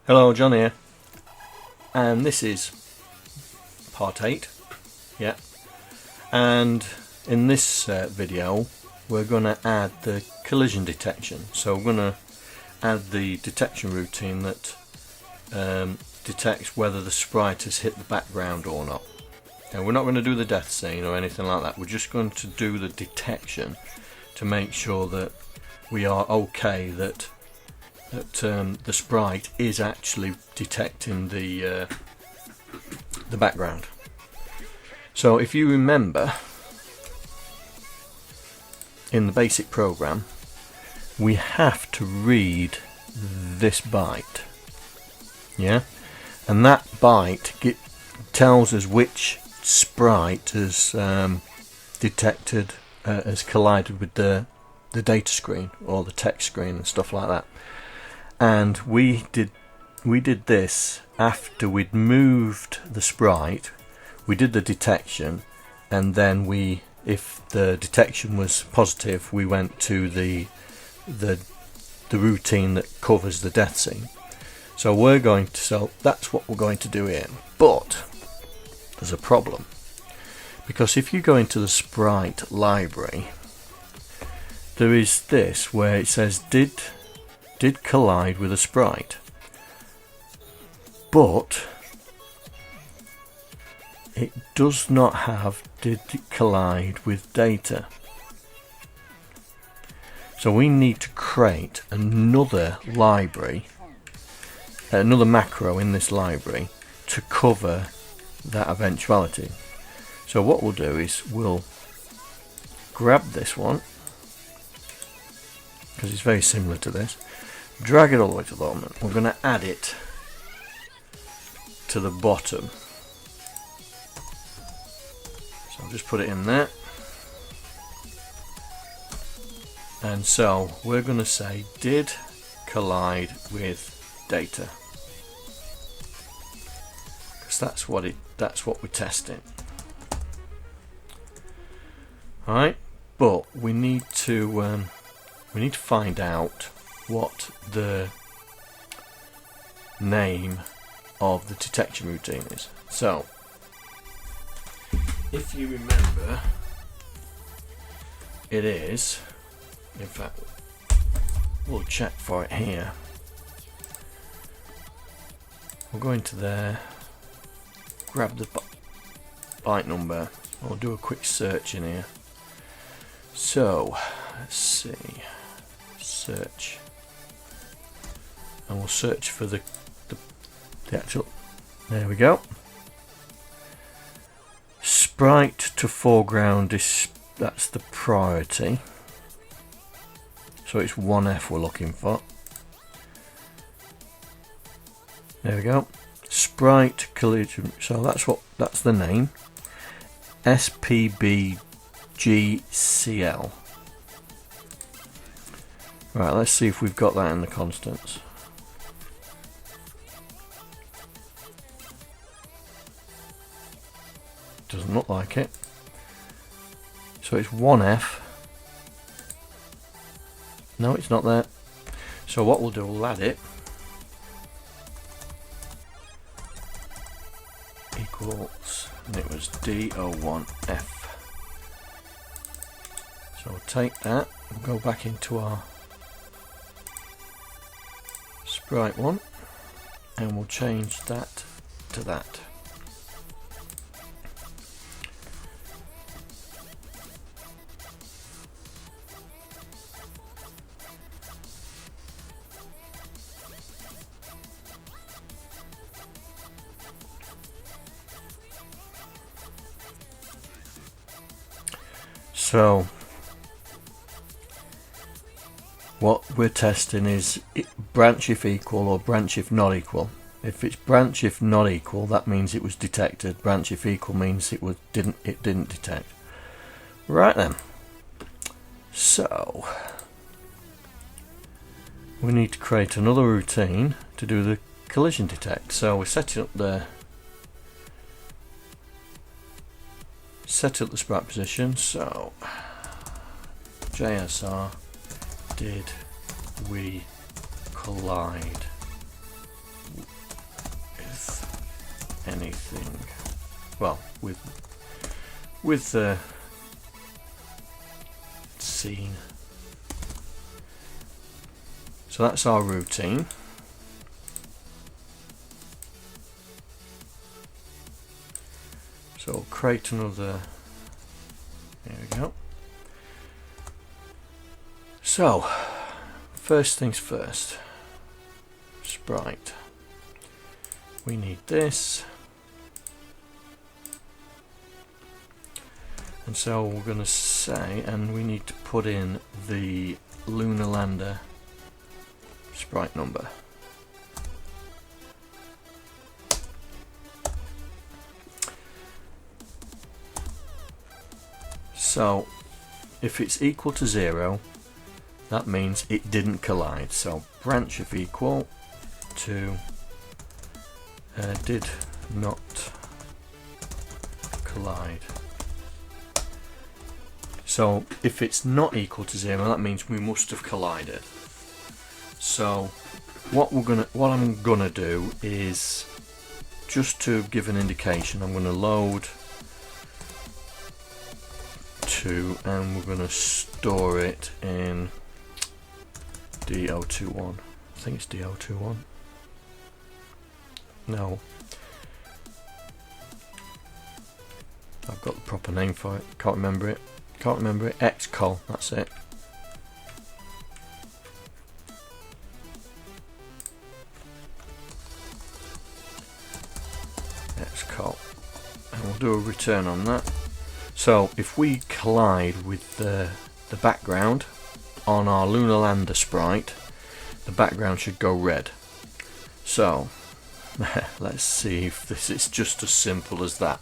Hello, John here, and this is part 8, yeah, and in this video we're going to add the collision detection. So we're going to add the detection routine that detects whether the sprite has hit the background or not. Now we're not going to do the death scene or anything like that, we're just going to do the detection to make sure that we are okay that the sprite is actually detecting the background. So if you remember, in the basic program we have to read this byte, yeah, and that byte tells us which sprite has detected, has collided with the data screen or the text screen and stuff like that. And we did this after we'd moved the sprite. We did the detection, and then if the detection was positive, we went to the routine that covers the death scene. So that's what we're going to do here. But there's a problem, because if you go into the sprite library, there is this where it says did collide with a sprite, but it does not have did collide with data. So we need to create another library, another macro in this library to cover that eventuality. So what we'll do is we'll grab this one, because it's very similar to this, drag it all the way to the bottom. We're going to add it to the bottom. So I'll just put it in there. And so we're going to say did collide with data, because that's what we're testing. Alright, but we need to find out what the name of the detection routine is. So if you remember, it is, in fact we'll check for it here. We'll go into there, grab the byte number, we'll do a quick search in here. So let's see, search, and we'll search for the actual, there we go, sprite to foreground is, that's the priority, so it's 1F we're looking for. There we go, sprite collision, so that's the name, SPBGCL. Right, let's see if we've got that in the constants. Doesn't look like it. So it's 1F. No, it's not there. So what we'll do, we'll add it. Equals, and it was D01F. So we'll take that, we'll go back into our Sprite one, and we'll change that to that. So what we're testing is branch if equal or branch if not equal. If it's branch if not equal, that means it was detected. Branch if equal means it didn't detect. Right then. So we need to create another routine to do the collision detect. So we're setting up the sprite position. So JSR, did we collide with anything? Well, with the scene. So that's our routine. So create another, there we go. So first things first, Sprite. We need this. And so we're going to say, and we need to put in the Lunar Lander Sprite number. So if it's equal to 0, that means it didn't collide. So branch of equal to did not collide. So if it's not equal to 0, that means we must have collided. So what I'm gonna do is, just to give an indication, I'm gonna load 2 and we're gonna store it in D021. I think it's D021. No, I've got the proper name for it. Can't remember it. Xcol. That's it. Xcol, and we'll do a return on that. So if we collide with the background on our Lunar Lander sprite, the background should go red. So let's see if this is just as simple as that.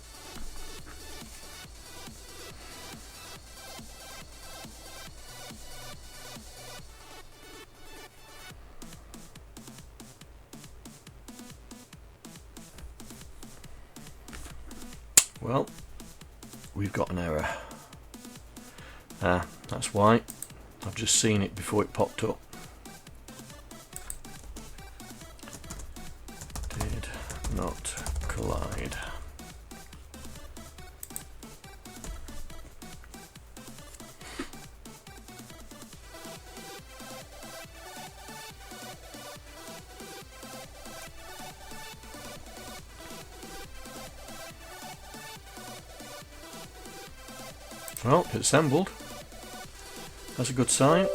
Well, we've got an error. That's why. I've just seen it before it popped up. Did not collide. Well, it's assembled. That's a good sign.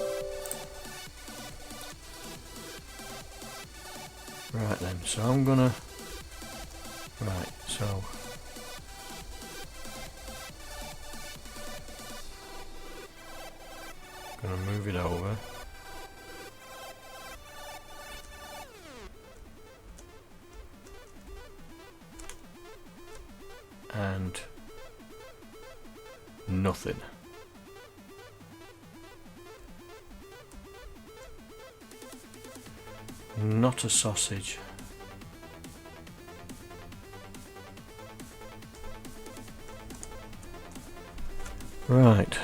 Right then, so I'm gonna... Right, so... Gonna move it over. And... nothing. Not a sausage. Right.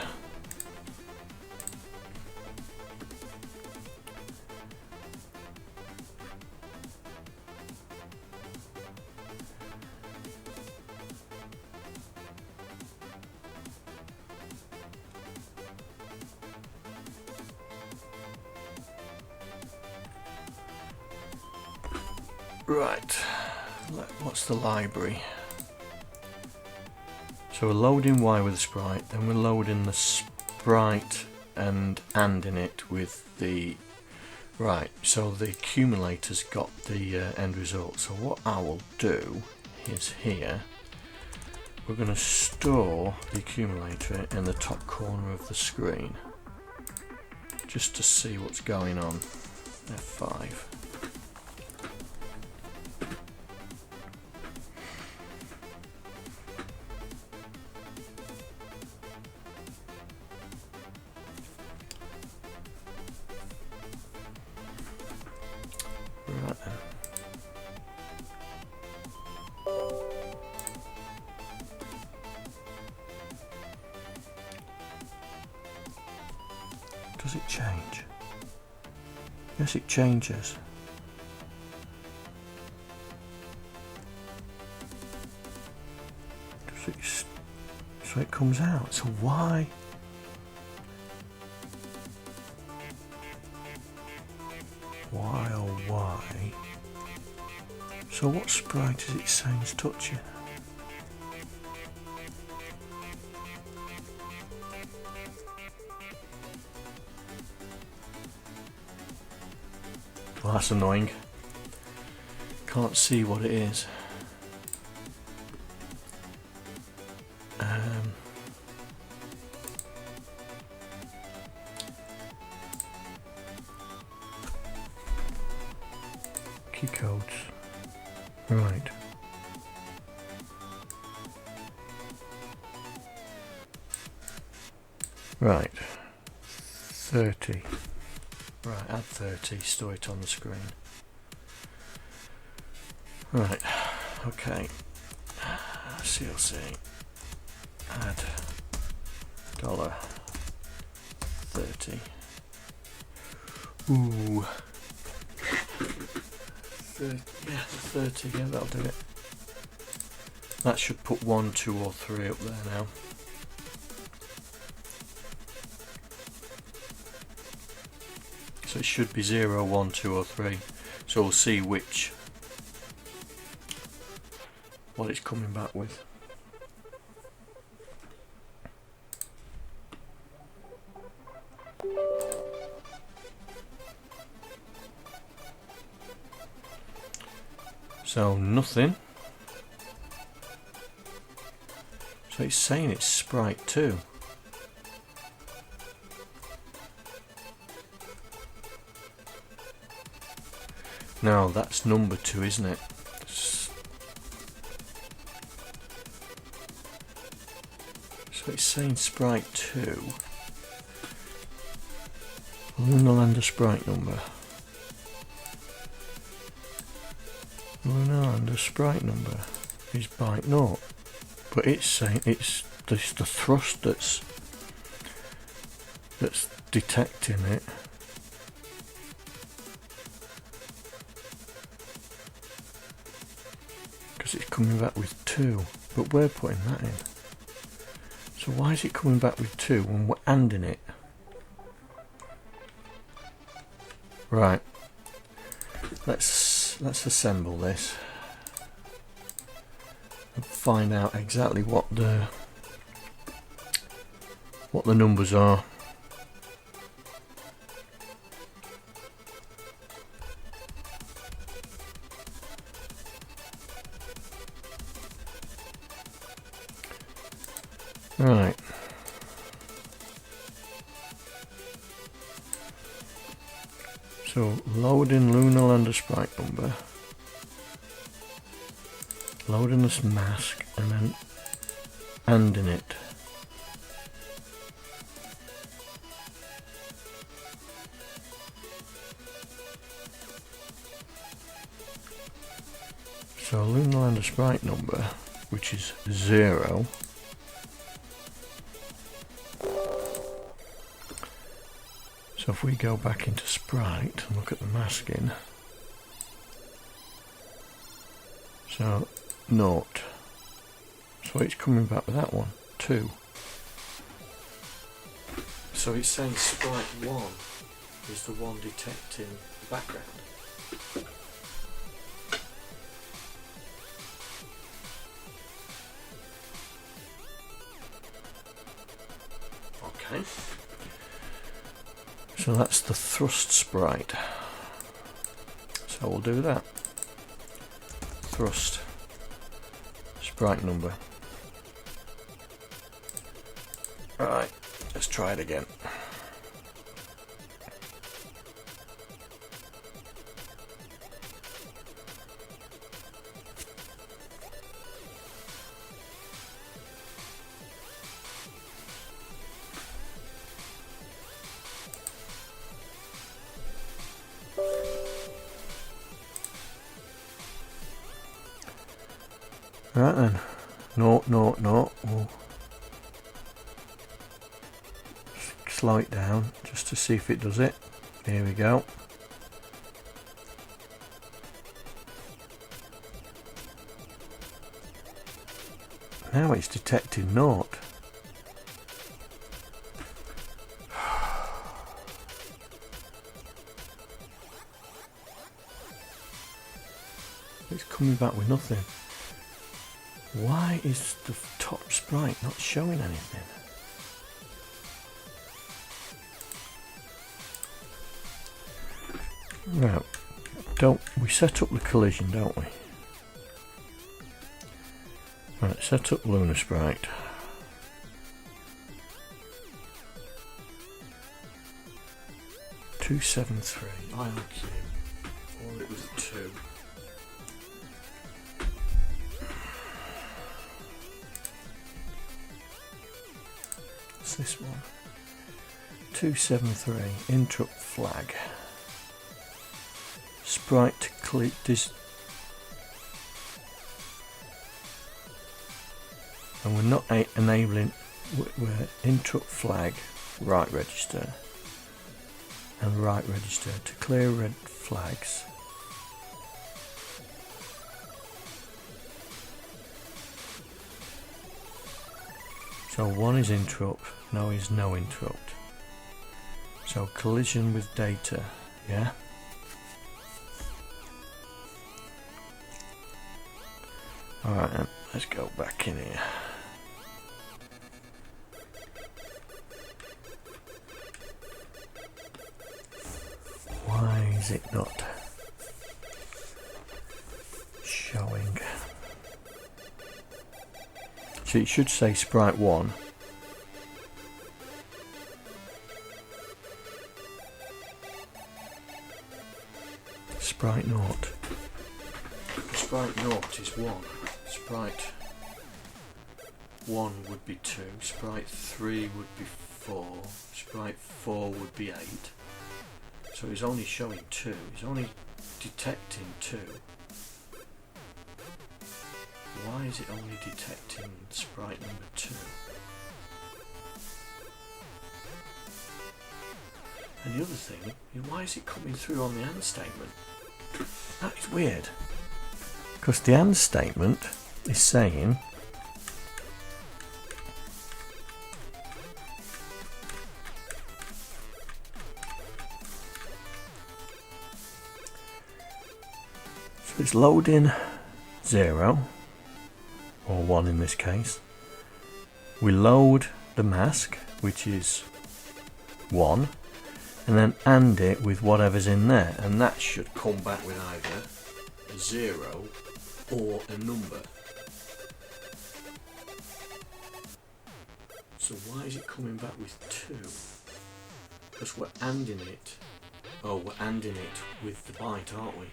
Right, what's the library? So we're loading Y with the sprite, then we're loading the sprite and in it with the... Right, so the accumulator's got the end result. So what I will do is here, we're going to store the accumulator in the top corner of the screen, just to see what's going on. F5. Right then. Does it change? Yes, it changes. So it comes out. So why? Why oh why? So what sprite is it saying is touching? Well, that's annoying. Can't see what it is. Key codes. Right. Right. 30. Right, add 30, store it on the screen. Right, okay. CLC. Add $30. Ooh. 30, yeah, that'll do it. That should put 1, 2 or 3 up there now. So it should be 0, 1, 2 or 3. So we'll see what it's coming back with. So nothing. So it's saying it's Sprite 2. Now that's number 2, isn't it? So it's saying Sprite 2. Lunar Lander Sprite number. Lunar Lander Sprite number is byte 0. But it's saying it's the thrust that's detecting it. Because it's coming back with 2, but we're putting that in. So why is it coming back with 2 when we're anding it? Right. Let's assemble this and find out exactly what the numbers are. Right. So loading Lunar Lander Sprite number, loading this mask, and then anding it. So Lunar Lander Sprite number, which is 0. So if we go back into Sprite and look at the masking, so 0. So it's coming back with that one, 2. So it's saying Sprite 1 is the one detecting the background. Okay. So that's the thrust sprite. So we'll do that. Thrust sprite number. Right, let's try it again. Right then, no. We'll slow it down just to see if it does it. Here we go. Now it's detecting naught. It's coming back with nothing. Why is the top sprite not showing anything? Right, we set up the collision, don't we? Right, set up Lunar Sprite. .273 IRQ, or it was a 2. What's this one? 273 interrupt flag. Sprite click this, and we're not enabling. We're interrupt flag right register and right register to clear red flags. So one is interrupt, no is no interrupt. So collision with data, yeah. Alright then, let's go back in here. Why is it not showing? So it should say Sprite 1. Sprite 0. Sprite 0 is 1. Sprite 1 would be 2, Sprite 3 would be 4, Sprite 4 would be 8. So it's only showing 2, it's only detecting 2. Why is it only detecting Sprite number 2? And the other thing, why is it coming through on the AND statement? That is weird. Because the AND statement is saying so it's loading 0 or 1 in this case. We load the mask, which is 1, and then AND it with whatever's in there, and that should come back with either a 0 or a number. So why is it coming back with 2? Because we're ANDing it. Oh, we're ANDing it with the byte, aren't we?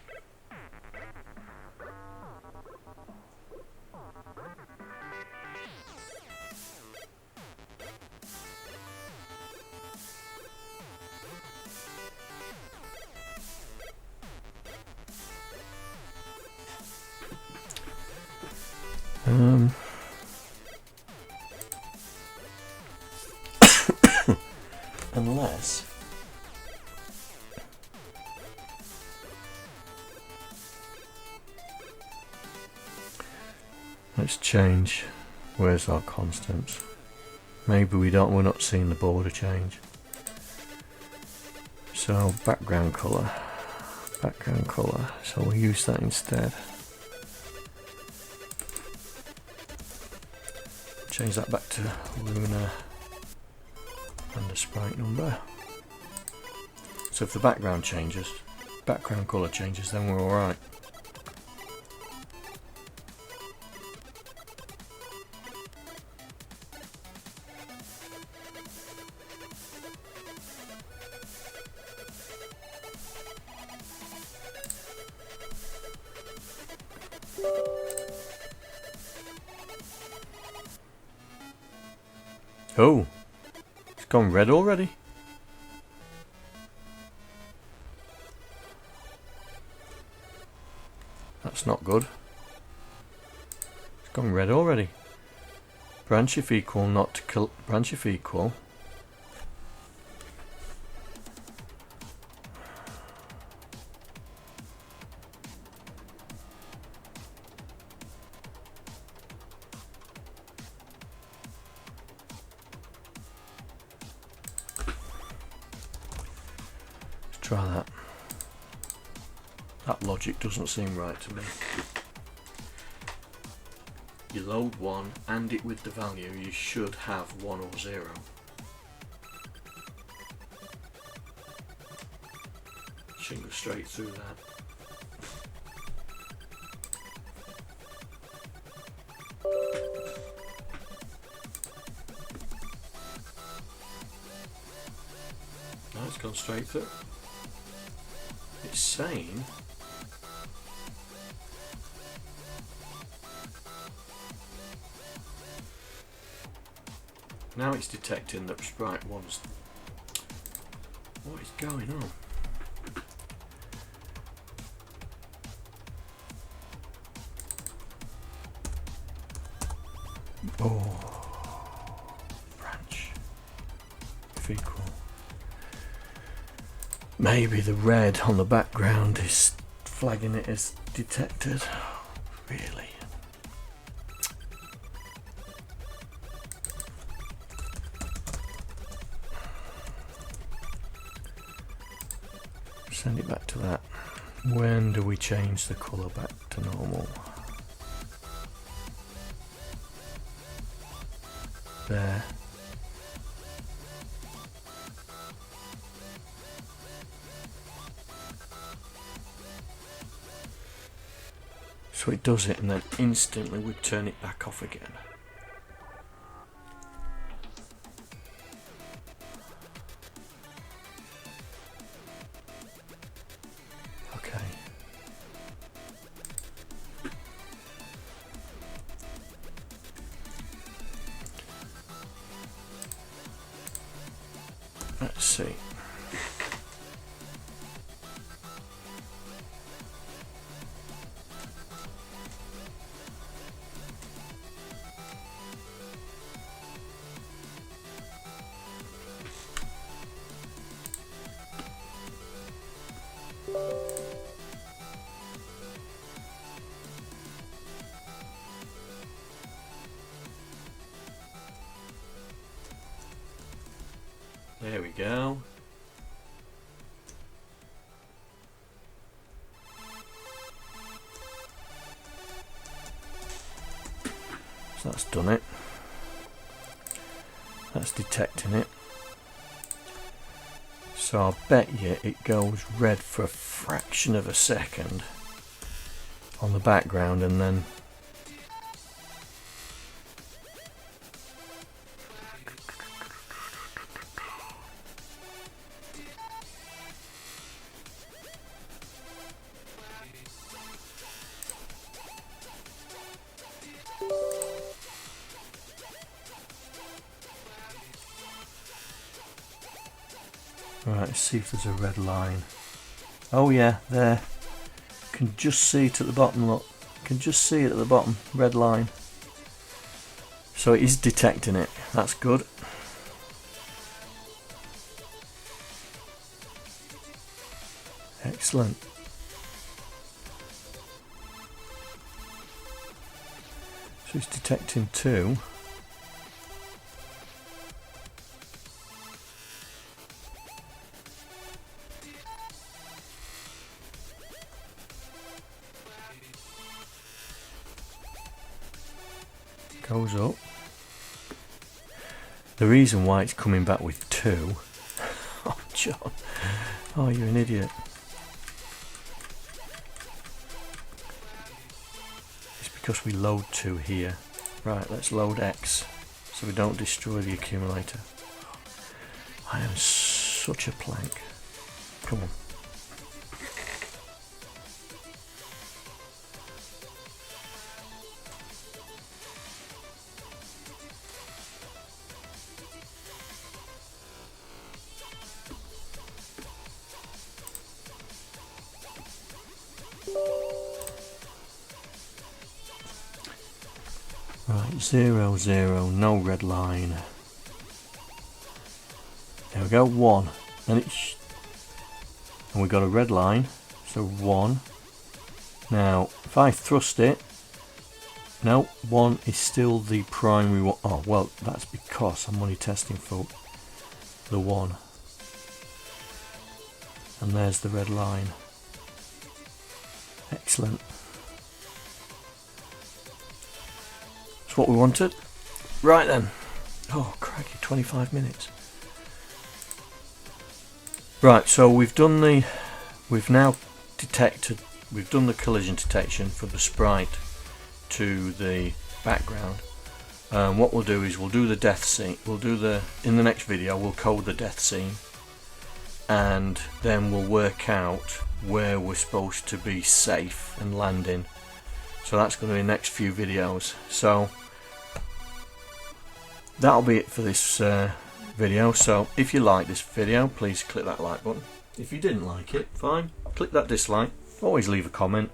Unless let's change. Where's our constants? Maybe we're not seeing the border change. So background color. So we'll use that instead. Change that back to Lunar and the sprite number. So if the background color changes, then we're alright. Oh, it's gone red already. That's not good. It's gone red already. Branch if equal, not branch if equal. Try that. That logic doesn't seem right to me. You load 1 and it with the value, you should have 1 or 0. Shouldn't go straight through that. No, it's gone straight through. It's saying now it's detecting that Sprite 1's. What is going on? Oh, branch if equal. Maybe the red on the background is flagging it as detected. Really? Send it back to that. When do we change the colour back to normal? There. So it does it and then instantly we turn it back off again. Okay. Let's see. There we go. So that's done it. That's detecting it. So I'll bet you it goes red for a fraction of a second on the background and then right, let's see if there's a red line. Oh yeah, there. Can just see it at the bottom, look. Can just see it at the bottom, red line. So it is detecting it. That's good. Excellent. So it's detecting 2. Goes up. The reason why it's coming back with 2. Oh, John. Oh, you're an idiot. It's because we load 2 here. Right, let's load X so we don't destroy the accumulator. I am such a plank. Come on. Right, 0, 0, no red line. There we go, 1. And and we got a red line, so 1. Now, if I thrust it, no, 1 is still the primary one. Oh, well, that's because I'm only testing for the 1. and there's the red line. Excellent. That's what we wanted. Right then. Oh crikey, 25 minutes. Right, so we've done the collision detection for the sprite to the background. What we'll do is we'll do the death scene. In the next video we'll code the death scene, and then we'll work out where we're supposed to be safe and landing. So that's going to be the next few videos. So that'll be it for this video. So if you like this video, please click that like button. If you didn't like it, fine, click that dislike. Always leave a comment.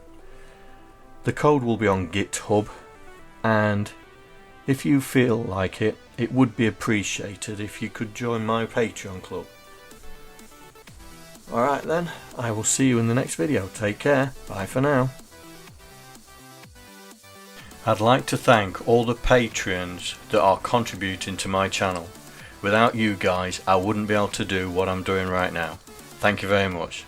The code will be on GitHub, and if you feel like it, it would be appreciated if you could join my Patreon club. Alright then, I will see you in the next video. Take care, bye for now. I'd like to thank all the Patreons that are contributing to my channel. Without you guys, I wouldn't be able to do what I'm doing right now. Thank you very much.